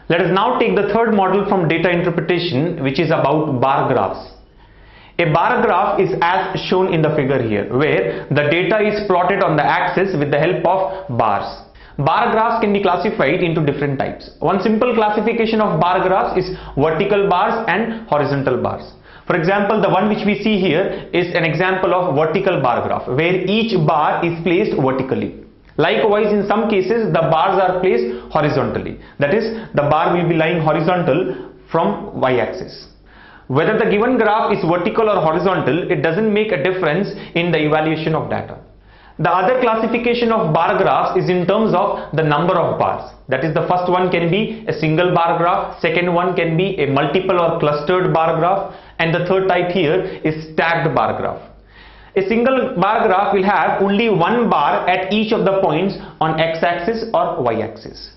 Let us now take the third model from data interpretation, which is about bar graphs. A bar graph is as shown in the figure here, where the data is plotted on the axis with the help of bars. Bar graphs can be classified into different types. One simple classification of bar graphs is vertical bars and horizontal bars. For example, the one which we see here is an example of vertical bar graph, where each bar is placed vertically. Likewise, in some cases, the bars are placed horizontally. That is, the bar will be lying horizontal from y-axis. Whether the given graph is vertical or horizontal, it doesn't make a difference in the evaluation of data. The other classification of bar graphs is in terms of the number of bars. That is, the first one can be a single bar graph, second one can be a multiple or clustered bar graph, and the third type here is stacked bar graph. A single bar graph will have only one bar at each of the points on x-axis or y-axis.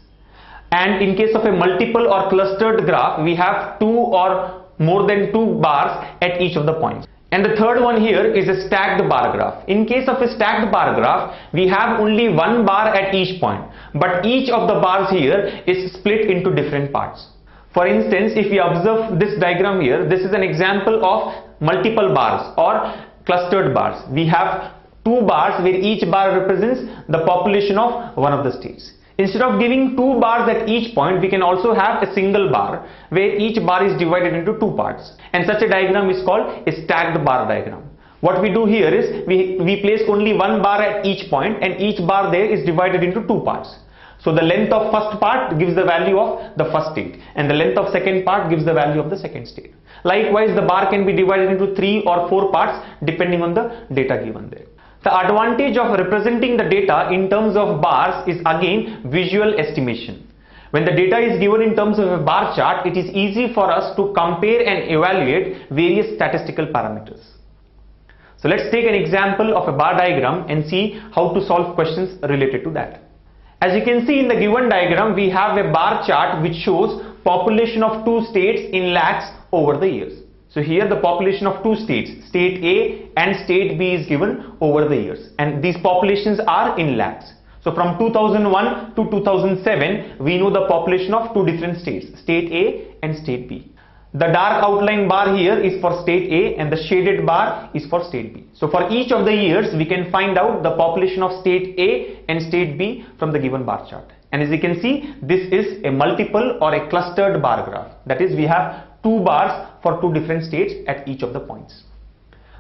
And in case of a multiple or clustered graph, we have two or more than two bars at each of the points. And the third one here is a stacked bar graph. In case of a stacked bar graph, we have only one bar at each point, but each of the bars here is split into different parts. For instance, if we observe this diagram here, this is an example of multiple bars or clustered bars. We have two bars where each bar represents the population of one of the states. Instead of giving two bars at each point, we can also have a single bar where each bar is divided into two parts. And such a diagram is called a stacked bar diagram. What we do here is we place only one bar at each point, and each bar there is divided into two parts. So the length of first part gives the value of the first state, and the length of second part gives the value of the second state. Likewise, the bar can be divided into 3 or 4 parts depending on the data given there. The advantage of representing the data in terms of bars is again visual estimation. When the data is given in terms of a bar chart, it is easy for us to compare and evaluate various statistical parameters. So let's take an example of a bar diagram and see how to solve questions related to that. As you can see in the given diagram, we have a bar chart which shows population of two states in lakhs over the years. So here the population of two states, state A and state B, is given over the years, and these populations are in lakhs. So from 2001 to 2007, we know the population of two different states, state A and state B. The dark outline bar here is for state A and the shaded bar is for state B. So for each of the years, we can find out the population of state A and state B from the given bar chart. And as you can see, this is a multiple or a clustered bar graph. That is, we have two bars for two different states at each of the points.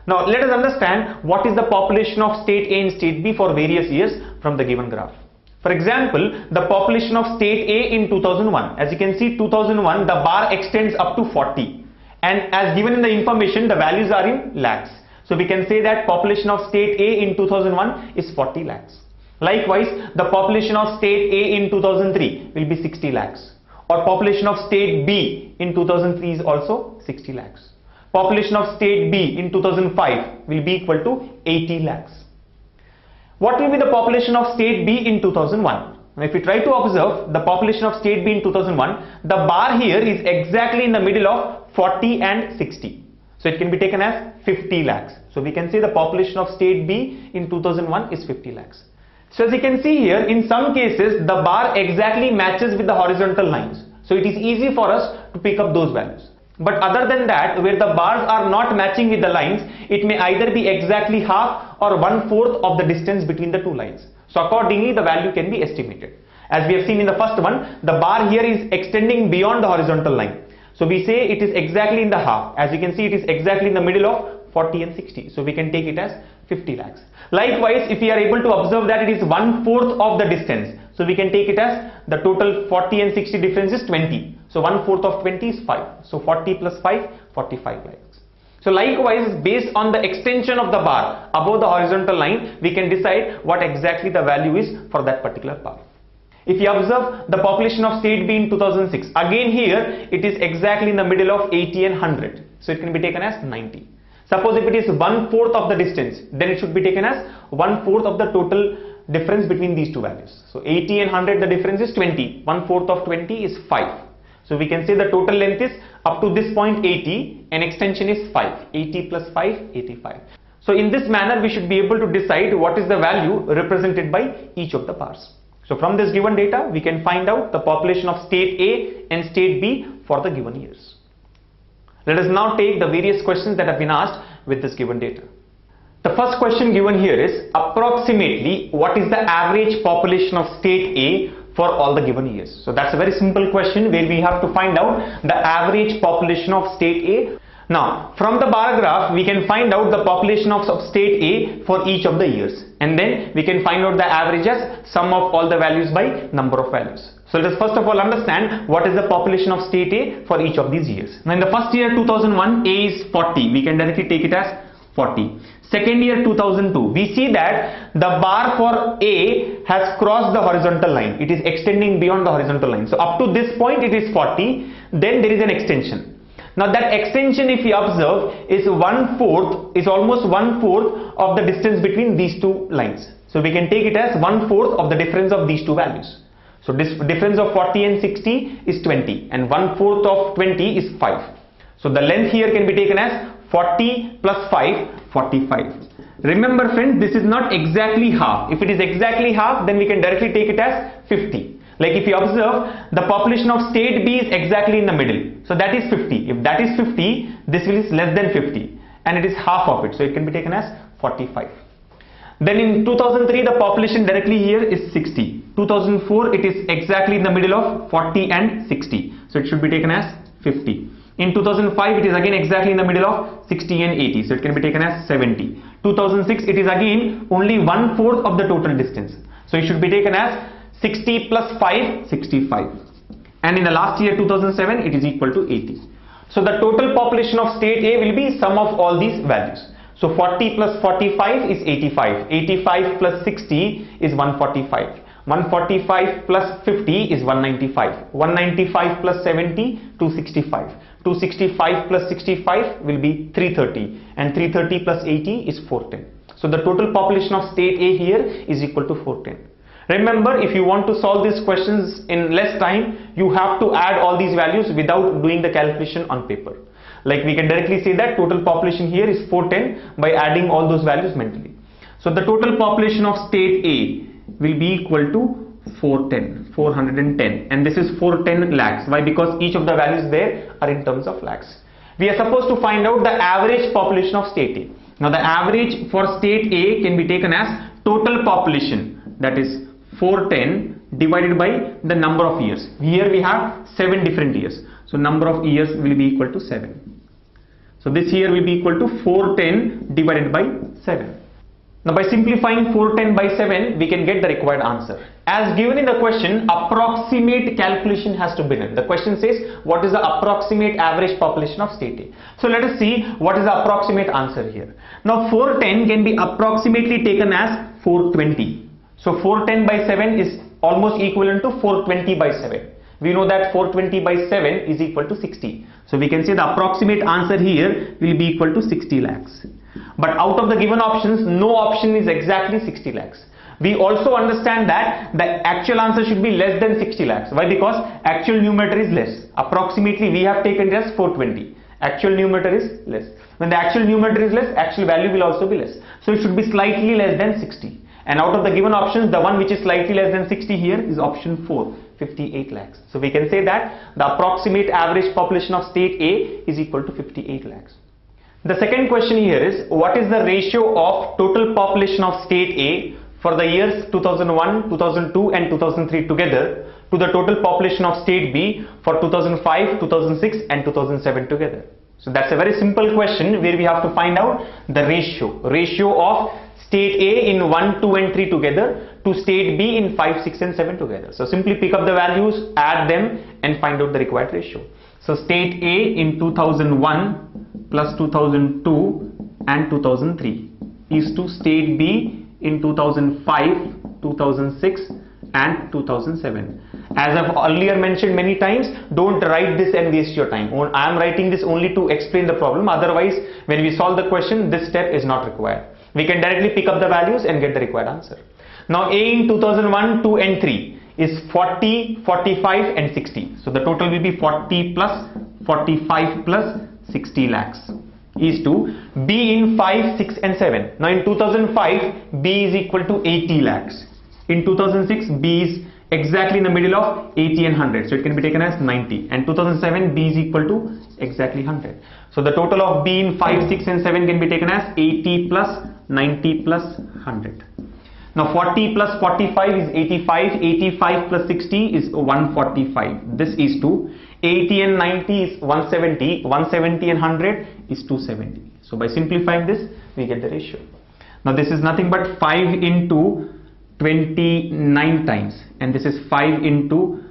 Now let us understand what is the population of state A and state B for various years from the given graph. For example, the population of state A in 2001. As you can see, 2001, the bar extends up to 40. And as given in the information, the values are in lakhs. So we can say that population of state A in 2001 is 40 lakhs. Likewise, the population of state A in 2003 will be 60 lakhs. Or population of state B in 2003 is also 60 lakhs. Population of state B in 2005 will be equal to 80 lakhs. What will be the population of state B in 2001? Now, if we try to observe the population of state B in 2001, the bar here is exactly in the middle of 40 and 60. So it can be taken as 50 lakhs. So we can say the population of state B in 2001 is 50 lakhs. So as you can see here, in some cases the bar exactly matches with the horizontal lines. So it is easy for us to pick up those values. But other than that, where the bars are not matching with the lines, it may either be exactly half or 1/4 of the distance between the two lines. So accordingly, the value can be estimated. As we have seen in the first one, the bar here is extending beyond the horizontal line. So we say it is exactly in the half. As you can see, it is exactly in the middle of 40 and 60. So we can take it as 50 lakhs. Likewise, if we are able to observe that it is 1/4 of the distance, so we can take it as the total 40 and 60 difference is 20. So 1/4 of 20 is 5. So 40 plus 5, 45 lakhs. So likewise, based on the extension of the bar above the horizontal line, we can decide what exactly the value is for that particular bar. If you observe the population of state B in 2006, again here it is exactly in the middle of 80 and 100. So it can be taken as 90. Suppose if it is 1/4 of the distance, then it should be taken as 1/4 of the total difference between these two values. So 80 and 100, the difference is 20. 1/4 of 20 is 5. So we can say the total length is up to this point 80 and extension is 5. 80 plus 5, 85. So in this manner, we should be able to decide what is the value represented by each of the bars. So from this given data, we can find out the population of state A and state B for the given years. Let us now take the various questions that have been asked with this given data. The first question given here is approximately what is the average population of state A for all the given years. So that's a very simple question where we have to find out the average population of state A. Now from the bar graph we can find out the population of state A for each of the years, and then we can find out the average as sum of all the values by number of values. So let us first of all understand what is the population of state A for each of these years. Now in the first year 2001, A is 40, we can directly take it as 40. Second year 2002, we see that the bar for A has crossed the horizontal line, it is extending beyond the horizontal line. So up to this point it is 40, then there is an extension. Now that extension, if you observe, is almost one fourth of the distance between these two lines. So we can take it as 1/4 of the difference of these two values. So this difference of 40 and 60 is 20, and 1/4 of 20 is 5. So the length here can be taken as 40 plus 5, 45. Remember friends, this is not exactly half. If it is exactly half, then we can directly take it as 50. Like if you observe, the population of state B is exactly in the middle. So that is 50. If that is 50, this is less than 50, and it is half of it. So it can be taken as 45. Then in 2003, the population directly here is 60. 2004, it is exactly in the middle of 40 and 60. So it should be taken as 50. In 2005, it is again exactly in the middle of 60 and 80. So it can be taken as 70. 2006, it is again only 1/4 of the total distance. So it should be taken as 60 plus 5, 65. And in the last year 2007, it is equal to 80. So the total population of state A will be sum of all these values. So 40 plus 45 is 85. 85 plus 60 is 145. 145 plus 50 is 195. 195 plus 70, 265. 265 plus 65 will be 330. And 330 plus 80 is 410. So the total population of state A here is equal to 410. Remember, if you want to solve these questions in less time, you have to add all these values without doing the calculation on paper. Like we can directly say that total population here is 410 by adding all those values mentally. So the total population of state A will be equal to 410, and this is 410 lakhs. Why? Because each of the values there are in terms of lakhs. We are supposed to find out the average population of state A. Now the average for state A can be taken as total population, that is 410 divided by the number of years. Here we have 7 different years. So number of years will be equal to 7. So this here will be equal to 410 divided by 7. Now by simplifying 410 by 7, we can get the required answer. As given in the question, approximate calculation has to be done. The question says, what is the approximate average population of state A? So let us see what is the approximate answer here. Now 410 can be approximately taken as 420. So 410 by 7 is almost equivalent to 420 by 7. We know that 420 by 7 is equal to 60. So we can say the approximate answer here will be equal to 60 lakhs. But out of the given options, no option is exactly 60 lakhs. We also understand that the actual answer should be less than 60 lakhs. Why? Because actual numerator is less. Approximately we have taken it as 420. Actual numerator is less. When the actual numerator is less, actual value will also be less. So it should be slightly less than 60. And out of the given options, the one which is slightly less than 60 here is option 4, 58 lakhs. So we can say that the approximate average population of state A is equal to 58 lakhs. The second question here is, what is the ratio of total population of state A for the years 2001, 2002 and 2003 together to the total population of state B for 2005, 2006 and 2007 together? So that's a very simple question where we have to find out the ratio of state A in 1, 2 and 3 together to state B in 5, 6 and 7 together. So simply pick up the values, add them and find out the required ratio. So state A in 2001 plus 2002 and 2003 is to state B in 2005, 2006 and 2007. As I've earlier mentioned many times, don't write this and waste your time. I am writing this only to explain the problem. Otherwise, when we solve the question, this step is not required. We can directly pick up the values and get the required answer. Now A in 2001, 2 and 3 is 40, 45 and 60. So the total will be 40 plus 45 plus 60 lakhs is to B in 5, 6 and 7. Now in 2005, B is equal to 80 lakhs. In 2006, B is exactly in the middle of 80 and 100. So it can be taken as 90. And 2007, B is equal to exactly 100. So the total of B in 5, 6 and 7 can be taken as 80 plus 90 plus 100. Now 40 plus 45 is 85. 85 plus 60 is 145. This is 2. 80 and 90 is 170. 170 and 100 is 270. So by simplifying this, we get the ratio. Now this is nothing but 5 into 29 times, and this is 5 into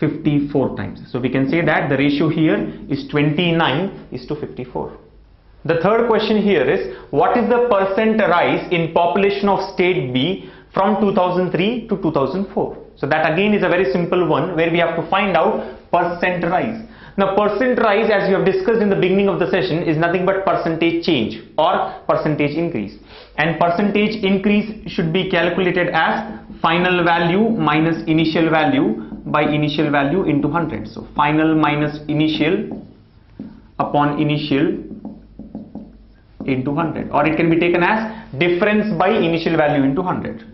54 times. So we can say that the ratio here is 29 is to 54. The third question here is, what is the percent rise in population of state B from 2003 to 2004? So that again is a very simple one where we have to find out percent rise. Now percent rise, as we have discussed in the beginning of the session, is nothing but percentage change or percentage increase. And percentage increase should be calculated as final value minus initial value by initial value into 100. So final minus initial upon initial into 100, or it can be taken as difference by initial value into 100.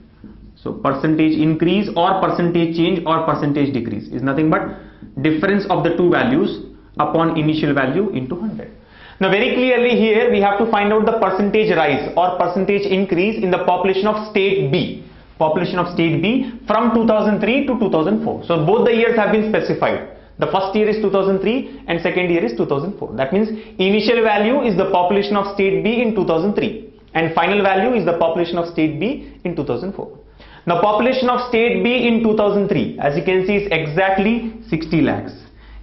So percentage increase or percentage change or percentage decrease is nothing but difference of the two values upon initial value into 100. Now very clearly here we have to find out the percentage rise or percentage increase in the population of state B. Population of state B from 2003 to 2004. So both the years have been specified. The first year is 2003 and second year is 2004. That means initial value is the population of state B in 2003 and final value is the population of state B in 2004. Now population of state B in 2003, as you can see, is exactly 60 lakhs.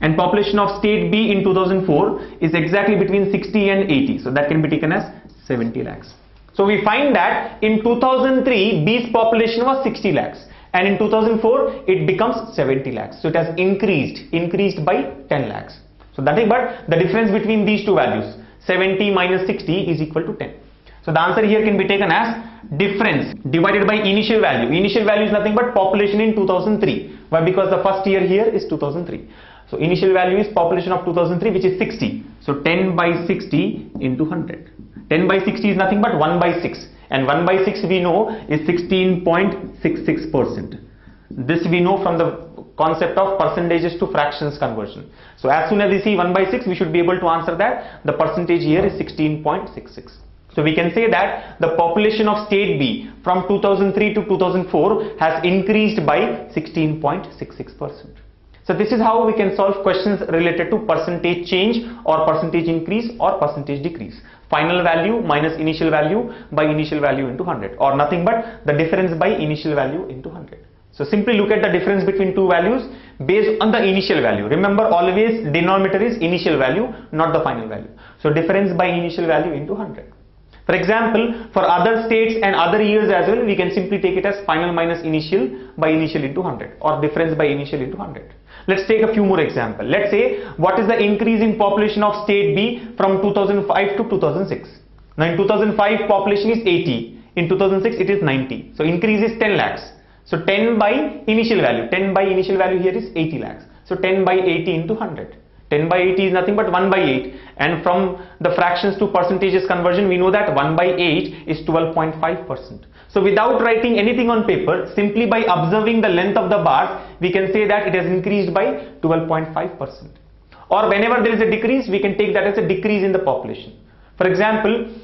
And population of state B in 2004 is exactly between 60 and 80. So that can be taken as 70 lakhs. So we find that in 2003, B's population was 60 lakhs. And in 2004, it becomes 70 lakhs. So it has increased by 10 lakhs. So that is but the difference between these two values, 70 minus 60 is equal to 10. So the answer here can be taken as difference divided by initial value. Initial value is nothing but population in 2003. Why? Because the first year here is 2003. So initial value is population of 2003, which is 60. So 10 by 60 into 100. 10 by 60 is nothing but 1 by 6. And 1 by 6 we know is 16.66%. This we know from the concept of percentages to fractions conversion. So as soon as we see 1 by 6, we should be able to answer that the percentage here is 16.66. So we can say that the population of state B from 2003 to 2004 has increased by 16.66%. So this is how we can solve questions related to percentage change or percentage increase or percentage decrease. Final value minus initial value by initial value into 100, or nothing but the difference by initial value into 100. So simply look at the difference between two values based on the initial value. Remember, always denominator is initial value, not the final value. So difference by initial value into 100. For example, for other states and other years as well, we can simply take it as final minus initial by initial into 100 or difference by initial into 100. Let's take a few more examples. Let's say what is the increase in population of state B from 2005 to 2006. Now in 2005 population is 80. In 2006 it is 90. So increase is 10 lakhs. So 10 by initial value. 10 by initial value here is 80 lakhs. So 10 by 80 into 100. 10 by 80 is nothing but 1 by 8. And from the fractions to percentages conversion, we know that 1 by 8 is 12.5%. So without writing anything on paper, simply by observing the length of the bars, we can say that it has increased by 12.5%. Or whenever there is a decrease, we can take that as a decrease in the population. For example,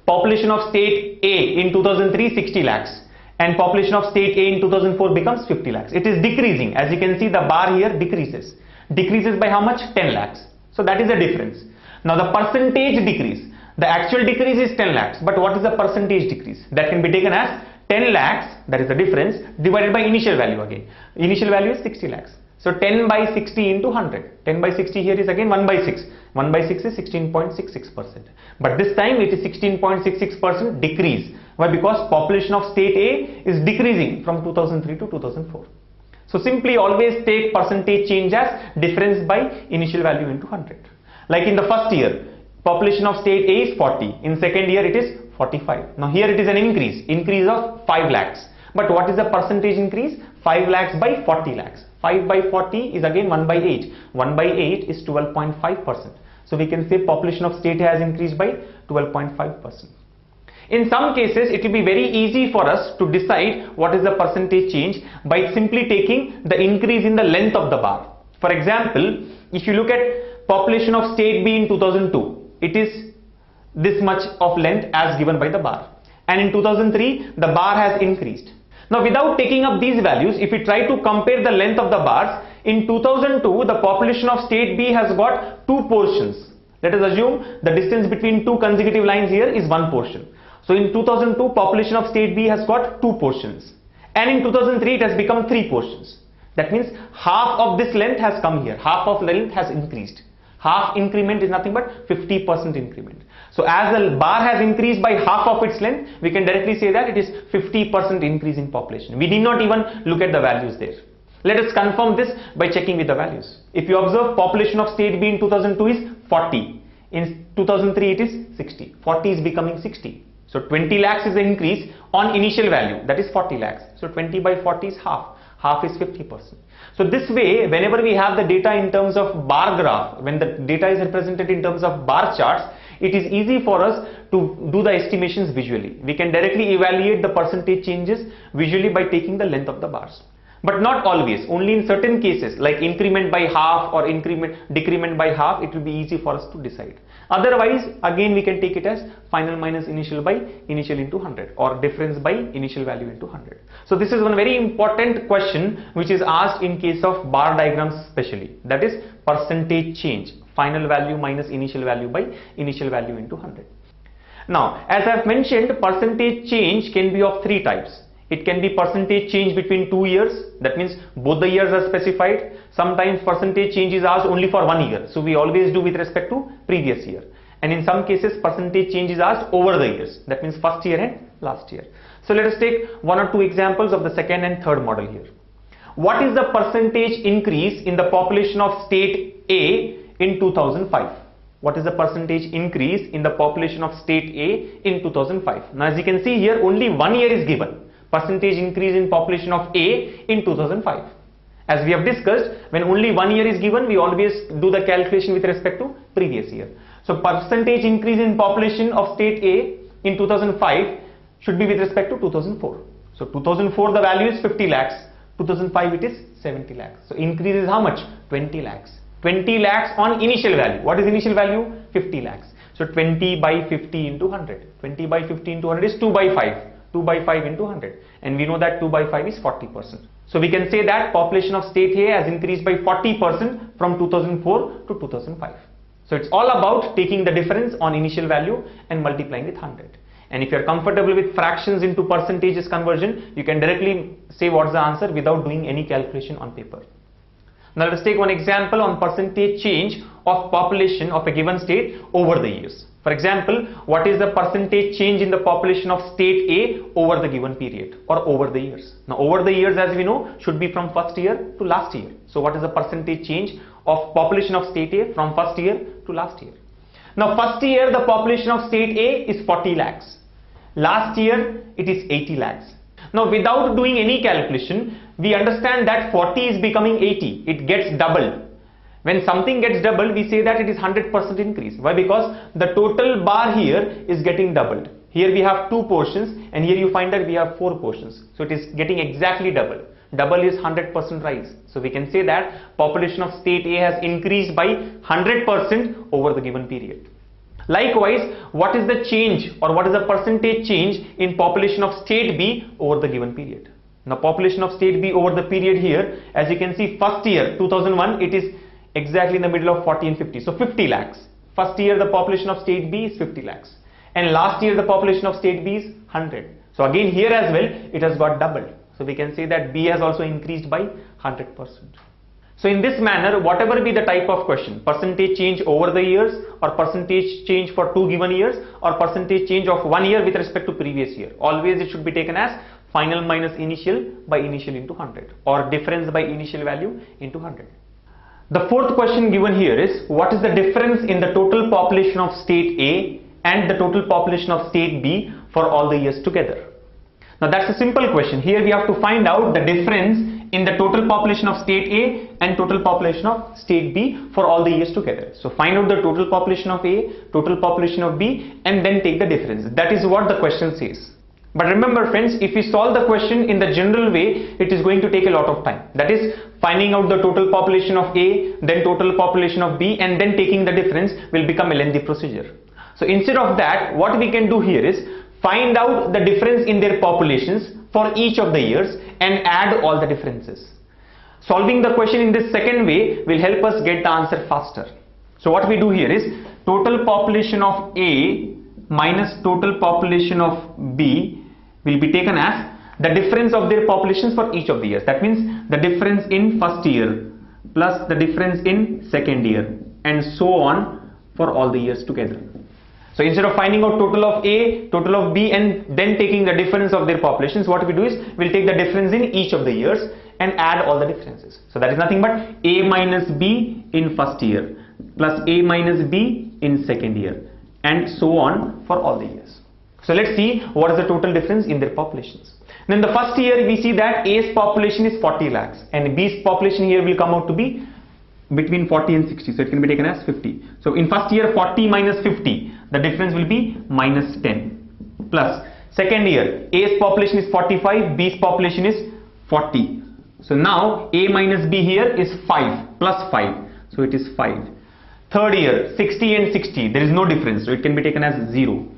population of state A in 2003, 60 lakhs. And population of state A in 2004 becomes 50 lakhs. It is decreasing. As you can see, the bar here decreases. Decreases by how much? 10 lakhs. So that is the difference. Now the percentage decrease. The actual decrease is 10 lakhs. But what is the percentage decrease? That can be taken as 10 lakhs, that is the difference, divided by initial value again. Initial value is 60 lakhs. So 10 by 60 into 100. 10 by 60 here is again 1 by 6. 1 by 6 is 16.66%. But this time it is 16.66% decrease. Why? Because population of state A is decreasing from 2003 to 2004. So simply always take percentage change as difference by initial value into 100. Like in the first year, population of state A is 40. In second year it is 45. Now here it is an increase of 5 lakhs. But what is the percentage increase? 5 lakhs by 40 lakhs. 5 by 40 is again 1 by 8. 1 by 8 is 12.5%. So we can say population of state A has increased by 12.5%. In some cases, it will be very easy for us to decide what is the percentage change by simply taking the increase in the length of the bar. For example, if you look at population of state B in 2002, it is this much of length as given by the bar. And in 2003, the bar has increased. Now, without taking up these values, if we try to compare the length of the bars, in 2002, the population of state B has got two portions. Let us assume the distance between two consecutive lines here is one portion. So in 2002, population of state B has got two portions. And in 2003, it has become three portions. That means half of this length has come here. Half of length has increased. Half increment is nothing but 50% increment. So as the bar has increased by half of its length, we can directly say that it is 50% increase in population. We need not even look at the values there. Let us confirm this by checking with the values. If you observe, population of state B in 2002 is 40. In 2003 it is 60. 40 is becoming 60. So 20 lakhs is the increase on initial value, that is 40 lakhs. So 20 by 40 is half. Half is 50%. So this way, whenever we have the data in terms of bar graph, when the data is represented in terms of bar charts, it is easy for us to do the estimations visually. We can directly evaluate the percentage changes visually by taking the length of the bars. But not always, only in certain cases like increment by half or decrement by half, it will be easy for us to decide. Otherwise, again we can take it as final minus initial by initial into 100 or difference by initial value into 100. So this is one very important question which is asked in case of bar diagrams especially, that is percentage change, final value minus initial value by initial value into 100. Now, as I have mentioned, percentage change can be of three types. It can be percentage change between 2 years, that means both the years are specified. Sometimes percentage change is asked only for 1 year, so we always do with respect to previous year. And in some cases percentage change is asked over the years, that means first year and last year. So let us take one or two examples of the second and third model here. What is the percentage increase in the population of state A in 2005? What is the percentage increase in the population of state A in 2005? Now as you can see here, only 1 year is given. Percentage increase in population of A in 2005. As we have discussed, when only 1 year is given, we always do the calculation with respect to previous year. So percentage increase in population of state A in 2005 should be with respect to 2004. So 2004 the value is 50 lakhs, 2005 it is 70 lakhs. So increase is how much? 20 lakhs. 20 lakhs on initial value. What is initial value? 50 lakhs. So 20 by 50 into 100. 20 by 50 into 100 is 2 by 5. 2 by 5 into 100, and we know that 2 by 5 is 40%. So we can say that population of state A has increased by 40% from 2004 to 2005. So it's all about taking the difference on initial value and multiplying with 100. And if you are comfortable with fractions into percentages conversion, you can directly say what's the answer without doing any calculation on paper. Now let us take one example on percentage change of population of a given state over the years. For example, what is the percentage change in the population of state A over the given period or over the years? Now over the years, as we know, should be from first year to last year. So what is the percentage change of population of state A from first year to last year? Now first year the population of state A is 40 lakhs. Last year it is 80 lakhs. Now without doing any calculation, we understand that 40 is becoming 80. It gets doubled. When something gets doubled, we say that it is 100% increase. Why? Because the total bar here is getting doubled. Here we have 2 portions and here you find that we have 4 portions. So it is getting exactly double. Double is 100% rise. So we can say that population of state A has increased by 100% over the given period. Likewise, what is the change or what is the percentage change in population of state B over the given period? Now population of state B over the period here, as you can see, first year 2001, it is exactly in the middle of 40 and 50. So 50 lakhs. First year the population of state B is 50 lakhs. And last year the population of state B is 100. So again here as well it has got doubled. So we can say that B has also increased by 100%. So in this manner, whatever be the type of question, percentage change over the years or percentage change for 2 given years or percentage change of 1 year with respect to previous year, always it should be taken as final minus initial by initial into 100 or difference by initial value into 100. The fourth question given here is, what is the difference in the total population of state A and the total population of state B for all the years together? Now that's a simple question. Here we have to find out the difference in the total total population of state A and total population of state B for all the years together. So find out the total population of A, total population of B, and then take the difference. That is what the question says. But remember friends, if we solve the question in the general way, it is going to take a lot of time. That is, finding out the total population of A, then total population of B, and then taking the difference will become a lengthy procedure. So instead of that, what we can do here is find out the difference in their populations for each of the years and add all the differences. Solving the question in this second way will help us get the answer faster. So what we do here is total population of A minus total population of B will be taken as the difference of their populations for each of the years. That means the difference in first year plus the difference in second year, and so on for all the years together. So instead of finding out total of A, total of B, and then taking the difference of their populations, what we do is we'll take the difference in each of the years and add all the differences. So that is nothing but A minus B in first year plus A minus B in second year, and so on for all the years. So let's see what is the total difference in their populations. Then the first year we see that A's population is 40 lakhs and B's population here will come out to be between 40 and 60. So it can be taken as 50. So in first year 40 minus 50, the difference will be minus 10. Plus second year A's population is 45, B's population is 40. So now A minus B here is 5 plus 5. So it is 5. Third year 60 and 60, there is no difference. So it can be taken as 0.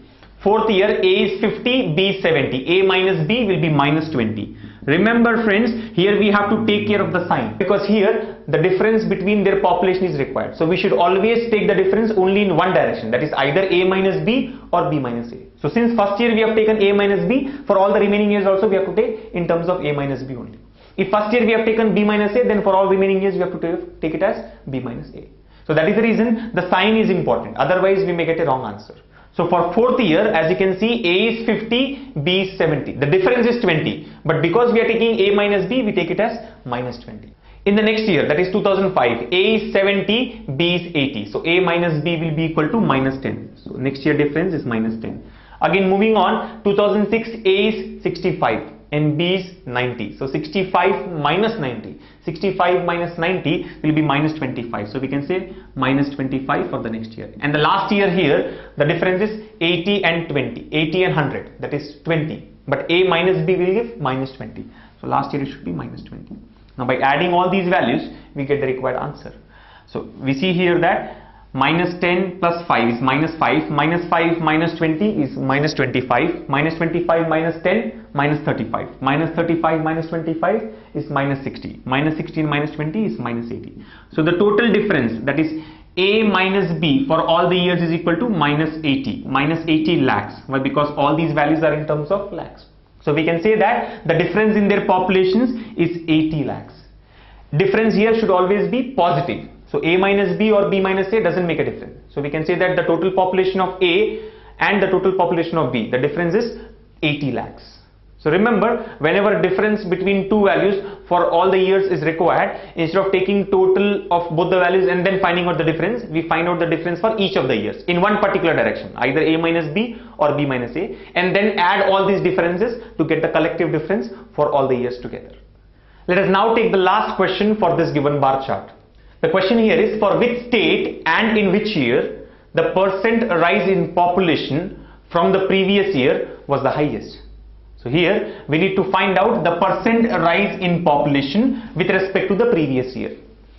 Fourth year A is 50, B is 70. A minus B will be minus 20. Remember friends, here we have to take care of the sign, because here the difference between their population is required. So we should always take the difference only in one direction, that is either A minus B or B minus A. So since first year we have taken A minus B, for all the remaining years also we have to take in terms of A minus B only. If first year we have taken B minus A, then for all remaining years we have to take it as B minus A. So that is the reason the sign is important, otherwise we may get a wrong answer. So for fourth year, as you can see, A is 50, B is 70. The difference is 20. But because we are taking A minus B, we take it as minus 20. In the next year, that is 2005, A is 70, B is 80. So A minus B will be equal to minus 10. So next year difference is minus 10. Again moving on, 2006, A is 65 and B is 90. So 65 minus 90. 65 minus 90 will be minus 25. So we can say minus 25 for the next year. And the last year here, the difference is 80 and 20. 80 and 100, that is 20. But A minus B will give minus 20. So last year it should be minus 20. Now by adding all these values, we get the required answer. So we see here that minus 10 plus 5 is minus 5, minus 5 minus 20 is minus 25, minus 25 minus 10 minus 35, minus 35 minus 25 is minus 60, minus 16 minus 20 is minus 80. So the total difference, that is A minus B for all the years, is equal to minus 80 lakhs. Why? Because all these values are in terms of lakhs. So we can say that the difference in their populations is 80 lakhs. Difference here should always be positive. So A minus B or B minus A doesn't make a difference. So we can say that the total population of A and the total population of B, the difference is 80 lakhs. So remember, whenever difference between two values for all the years is required, instead of taking total of both the values and then finding out the difference, we find out the difference for each of the years in one particular direction, either A minus B or B minus A, and then add all these differences to get the collective difference for all the years together. Let us now take the last question for this given bar chart. The question here is, for which state and in which year the percent rise in population from the previous year was the highest. So here we need to find out the percent rise in population with respect to the previous year.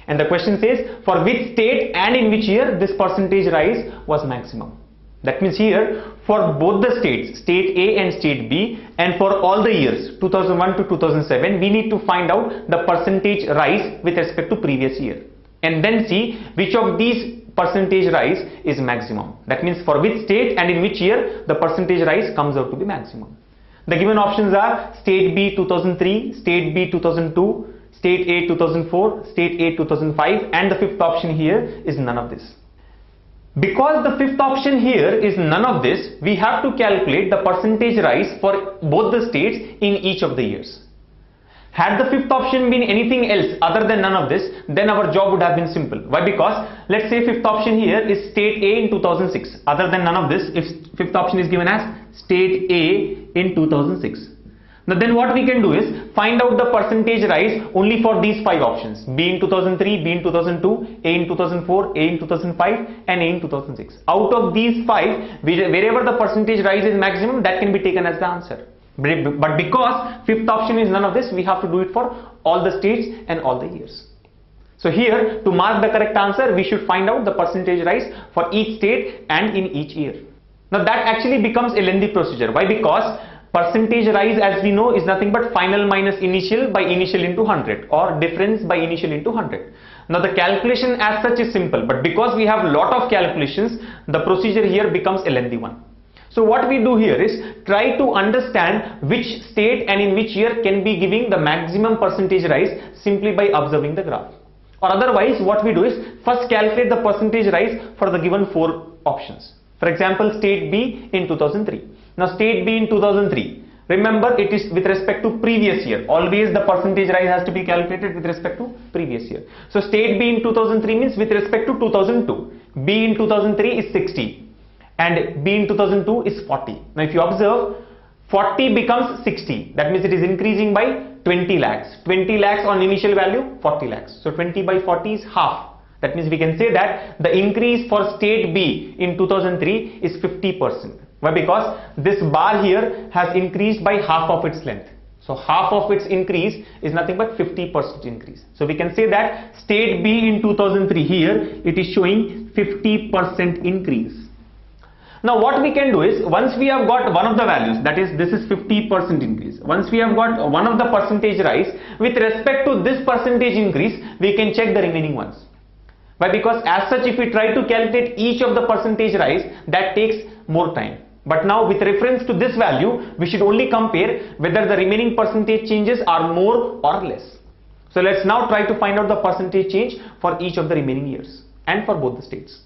And the question says, for which state and in which year this percentage rise was maximum. That means here for both the states, state A and state B, and for all the years 2001 to 2007, we need to find out the percentage rise with respect to previous year, and then see which of these percentage rise is maximum. That means for which state and in which year the percentage rise comes out to be maximum. The given options are state B 2003, state B 2002, state A 2004, state A 2005, and the fifth option here is none of this. Because the fifth option here is none of this, we have to calculate the percentage rise for both the states in each of the years. Had the fifth option been anything else other than none of this, then our job would have been simple. Why? Because let's say fifth option here is state A in 2006. Other than none of this, if fifth option is given as state A in 2006. Now then what we can do is find out the percentage rise only for these 5 options: B in 2003, B in 2002, A in 2004, A in 2005 and A in 2006. Out of these 5, wherever the percentage rise is maximum, that can be taken as the answer. But because 5th option is none of this, we have to do it for all the states and all the years. So here, to mark the correct answer, we should find out the percentage rise for each state and in each year. Now that actually becomes a lengthy procedure. Why? Because percentage rise, as we know, is nothing but final minus initial by initial into 100, or difference by initial into 100. Now the calculation as such is simple, but because we have a lot of calculations, the procedure here becomes a lengthy one. So what we do here is try to understand which state and in which year can be giving the maximum percentage rise simply by observing the graph. Or otherwise, what we do is first calculate the percentage rise for the given 4 options. For example, state B in 2003. Now state B in 2003, remember it is with respect to previous year. Always the percentage rise has to be calculated with respect to previous year. So state B in 2003 means with respect to 2002. B in 2003 is 60 and B in 2002 is 40. Now if you observe, 40 becomes 60. That means it is increasing by 20 lakhs. 20 lakhs on initial value, 40 lakhs. So 20 by 40 is half. That means we can say that the increase for state B in 2003 is 50%. Why? Because this bar here has increased by half of its length. So half of its increase is nothing but 50% increase. So we can say that state B in 2003 here, it is showing 50% increase. Now what we can do is, once we have got one of the values, that is this is 50% increase. Once we have got one of the percentage rise, with respect to this percentage increase, we can check the remaining ones. Why? Because as such, if we try to calculate each of the percentage rise, that takes more time. But now with reference to this value, we should only compare whether the remaining percentage changes are more or less. So let's now try to find out the percentage change for each of the remaining years and for both the states.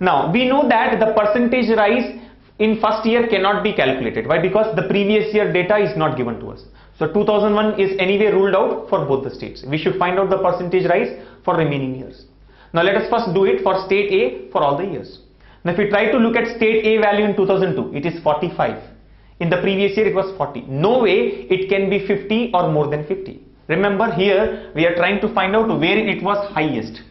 Now we know that the percentage rise in first year cannot be calculated. Why? Because the previous year data is not given to us. So 2001 is anyway ruled out for both the states. We should find out the percentage rise for remaining years. Now let us first do it for state A for all the years. Now if we try to look at state A value in 2002, it is 45. In the previous year it was 40. No way it can be 50 or more than 50. Remember, here we are trying to find out where it was highest.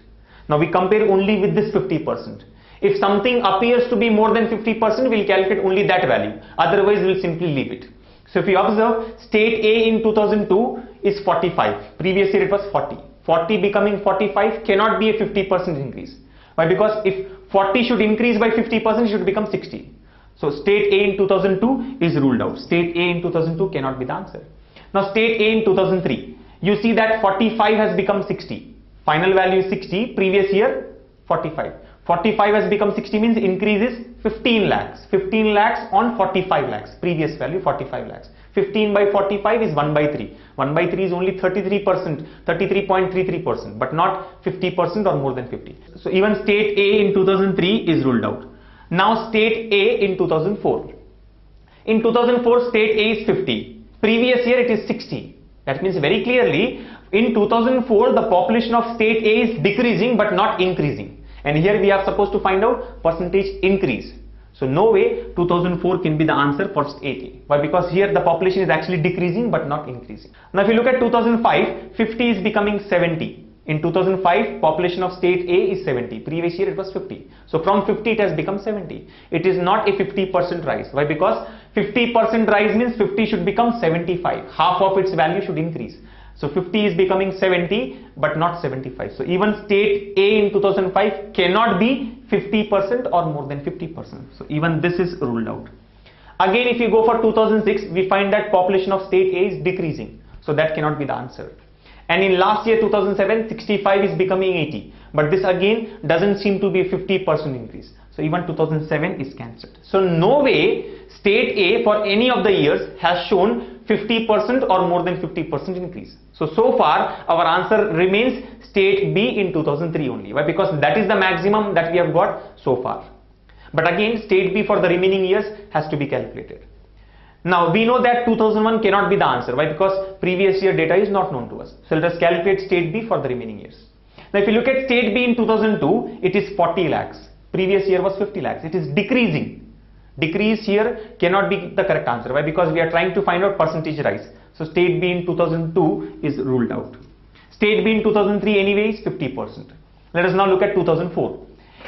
Now we compare only with this 50%. If something appears to be more than 50%, we will calculate only that value. Otherwise we will simply leave it. So if you observe, state A in 2002 is 45. Previous year it was 40. 40 becoming 45 cannot be a 50% increase. Why? Because if 40 should increase by 50%, it should become 60. So state A in 2002 is ruled out. State A in 2002 cannot be the answer. Now state A in 2003, you see that 45 has become 60. Final value is 60. Previous year 45. 45 has become 60 means increase is 15 lakhs. 15 lakhs on 45 lakhs. Previous value 45 lakhs. 15 by 45 is 1 by 3. 1 by 3 is only 33%, 33.33%, but not 50% or more than 50. So even state A in 2003 is ruled out. Now state A in 2004. In 2004 state A is 50. Previous year it is 60. That means very clearly in 2004 the population of state A is decreasing but not increasing. And here we are supposed to find out percentage increase. So no way 2004 can be the answer for state A. Why? Because here the population is actually decreasing but not increasing. Now if you look at 2005, 50 is becoming 70. In 2005, population of state A is 70. Previous year it was 50. So from 50 it has become 70. It is not a 50% rise. Why? Because 50% rise means 50 should become 75. Half of its value should increase. So 50 is becoming 70 but not 75. So even state A in 2005 cannot be 50% or more than 50%. So even this is ruled out. Again, if you go for 2006, we find that population of state A is decreasing. So that cannot be the answer. And in last year 2007, 65 is becoming 80. But this again doesn't seem to be a 50% increase. So even 2007 is cancelled. So no way state A for any of the years has shown 50% or more than 50% increase. So far our answer remains state B in 2003 only. Why? Because that is the maximum that we have got so far. But again, state B for the remaining years has to be calculated. Now we know that 2001 cannot be the answer. Why? Because previous year data is not known to us. So let us calculate state B for the remaining years. Now if you look at state B in 2002, it is 40 lakhs. Previous year was 50 lakhs. It is decreasing. Decrease here cannot be the correct answer. Why? Because we are trying to find out percentage rise. So state B in 2002 is ruled out. State B in 2003 anyway is 50%. Let us now look at 2004.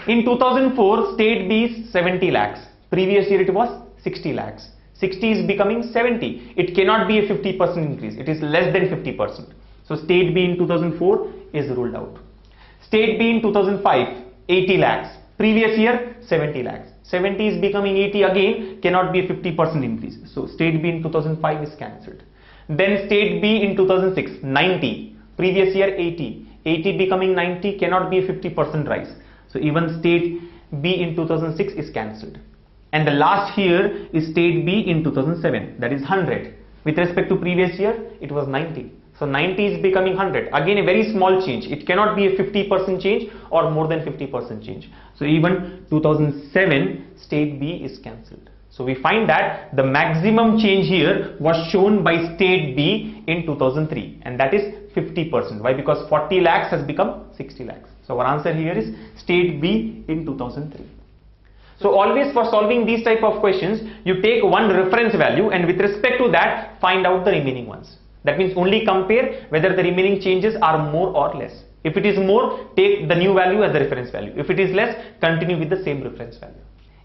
In 2004, state B is 70 lakhs. Previous year it was 60 lakhs. 60 is becoming 70. It cannot be a 50% increase. It is less than 50%. So state B in 2004 is ruled out. State B in 2005, 80 lakhs. Previous year, 70 lakhs. 70 is becoming 80 again, cannot be a 50% increase. So state B in 2005 is cancelled. Then state B in 2006, 90. Previous year, 80. 80 becoming 90 cannot be a 50% rise. So even state B in 2006 is cancelled. And the last year is state B in 2007, that is 100. With respect to previous year, it was 90. So 90 is becoming 100. Again, a very small change. It cannot be a 50% change or more than 50% change. So even 2007 state B is cancelled. So we find that the maximum change here was shown by state B in 2003, and that is 50%. Why? Because 40 lakhs has become 60 lakhs. So our answer here is state B in 2003. So always for solving these type of questions, you take one reference value and with respect to that, find out the remaining ones. That means only compare whether the remaining changes are more or less. If it is more, take the new value as the reference value. If it is less, continue with the same reference value.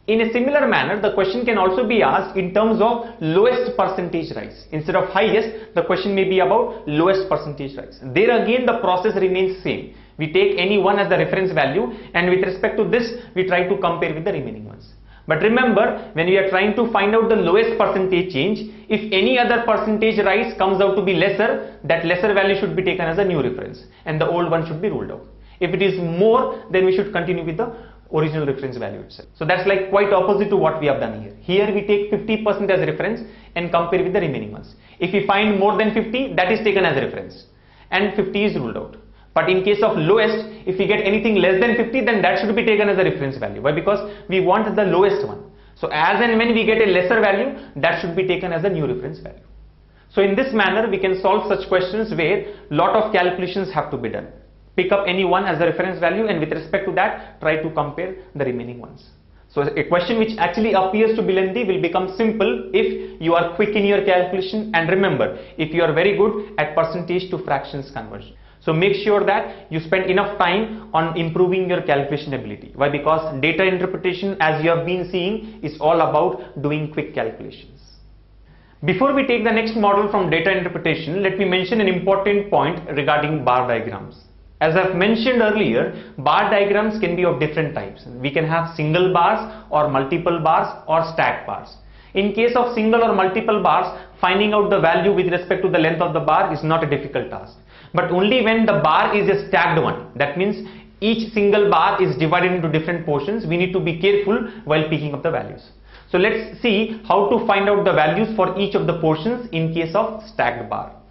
In a similar manner, the question can also be asked in terms of lowest percentage rise. Instead of highest, the question may be about lowest percentage rise. There again, the process remains same. We take any one as the reference value, and with respect to this, we try to compare with the remaining ones. But remember, when we are trying to find out the lowest percentage change, if any other percentage rise comes out to be lesser, that lesser value should be taken as a new reference and the old one should be ruled out. If it is more, then we should continue with the original reference value itself. So that's like quite opposite to what we have done here. Here we take 50% as a reference and compare with the remaining ones. If we find more than 50, that is taken as a reference and 50 is ruled out. But in case of lowest, if we get anything less than 50, then that should be taken as a reference value. Why? Because we want the lowest one. So as and when we get a lesser value, that should be taken as a new reference value. So in this manner, we can solve such questions where lot of calculations have to be done. Pick up any one as a reference value and with respect to that, try to compare the remaining ones. So a question which actually appears to be lengthy will become simple if you are quick in your calculation, and remember, if you are very good at percentage to fractions conversion. So make sure that you spend enough time on improving your calculation ability. Why? Because data interpretation, as you have been seeing, is all about doing quick calculations. Before we take the next model from data interpretation, let me mention an important point regarding bar diagrams. As I've mentioned earlier, bar diagrams can be of different types. We can have single bars or multiple bars or stacked bars. In case of single or multiple bars, finding out the value with respect to the length of the bar is not a difficult task. But only when the bar is a stacked one, that means each single bar is divided into different portions, we need to be careful while picking up the values. So let's see how to find out the values for each of the portions in case of stacked bar.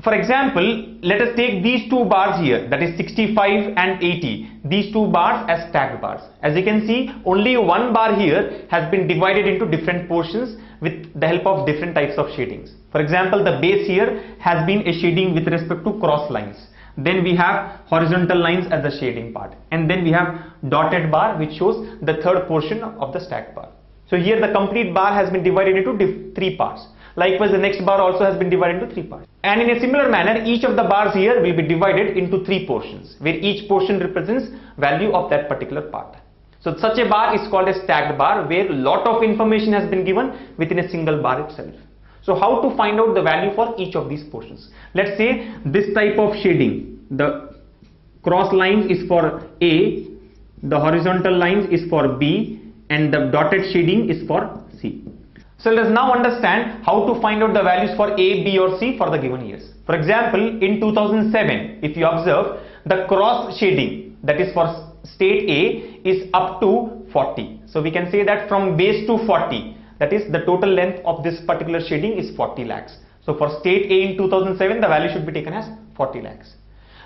For example, let us take these two bars here, that is 65 and 80, these two bars as stacked bars. As you can see, only one bar here has been divided into different portions with the help of different types of shadings. For example, the base here has been a shading with respect to cross lines. Then we have horizontal lines as the shading part. And then we have dotted bar which shows the third portion of the stacked bar. So here the complete bar has been divided into three parts. Likewise, the next bar also has been divided into three parts. And in a similar manner, each of the bars here will be divided into three portions, where each portion represents value of that particular part. So such a bar is called a stacked bar, where a lot of information has been given within a single bar itself. So how to find out the value for each of these portions? Let's say this type of shading, the cross lines is for A, the horizontal lines is for B, and the dotted shading is for C. So let us now understand how to find out the values for A, B or C for the given years. For example, in 2007, if you observe, the cross shading, that is for state A, is up to 40. So we can say that from base to 40, that is the total length of this particular shading is 40 lakhs. So for state A in 2007, the value should be taken as 40 lakhs.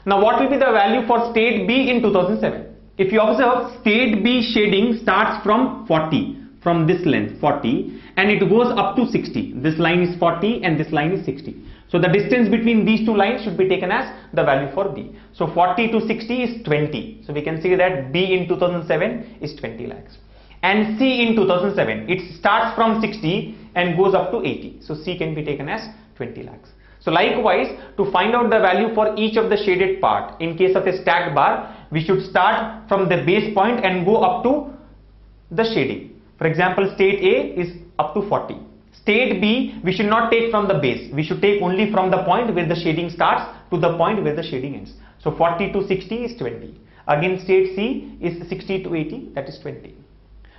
Now what will be the value for state B in 2007? If you observe, state B shading starts from 40. From this length 40 and it goes up to 60. This line is 40 and this line is 60. So the distance between these two lines should be taken as the value for B. So 40 to 60 is 20. So we can say that B in 2007 is 20 lakhs. and C in 2007. It starts from 60 and goes up to 80. So C can be taken as 20 lakhs. So likewise, to find out the value for each of the shaded part, in case of a stacked bar, we should start from the base point and go up to the shading. For example, state A is up to 40. State B, we should not take from the base. We should take only from the point where the shading starts to the point where the shading ends. So 40 to 60 is 20. Again, state C is 60 to 80, that is 20.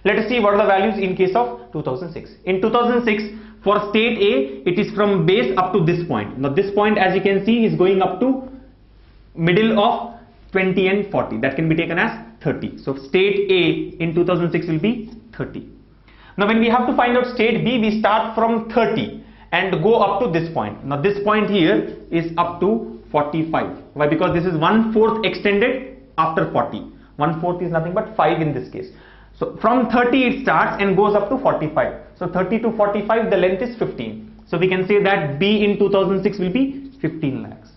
Let us see what are the values in case of 2006. In 2006, for state A, it is from base up to this point. Now this point, as you can see, is going up to middle of 20 and 40. That can be taken as 30. So state A in 2006 will be 30. Now when we have to find out state B, we start from 30 and go up to this point. Now this point here is up to 45. Why? Because this is 1/4 extended after 40. 1/4 is nothing but 5 in this case. So from 30 it starts and goes up to 45. So 30 to 45, the length is 15. So we can say that B in 2006 will be 15 lakhs.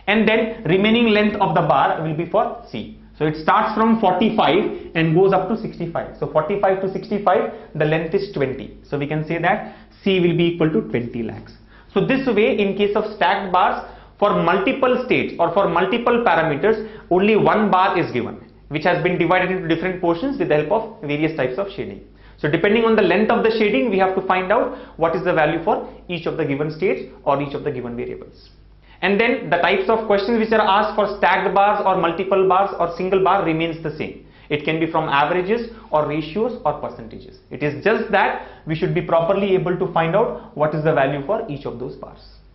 And then remaining length of the bar will be for C. So it starts from 45 and goes up to 65. So 45 to 65, the length is 20. So we can say that C will be equal to 20 lakhs. So this way, in case of stacked bars, for multiple states or for multiple parameters, only one bar is given, which has been divided into different portions with the help of various types of shading. So depending on the length of the shading, we have to find out what is the value for each of the given states or each of the given variables. And then the types of questions which are asked for stacked bars or multiple bars or single bar remains the same. It can be from averages or ratios or percentages. It is just that we should be properly able to find out what is the value for each of those bars.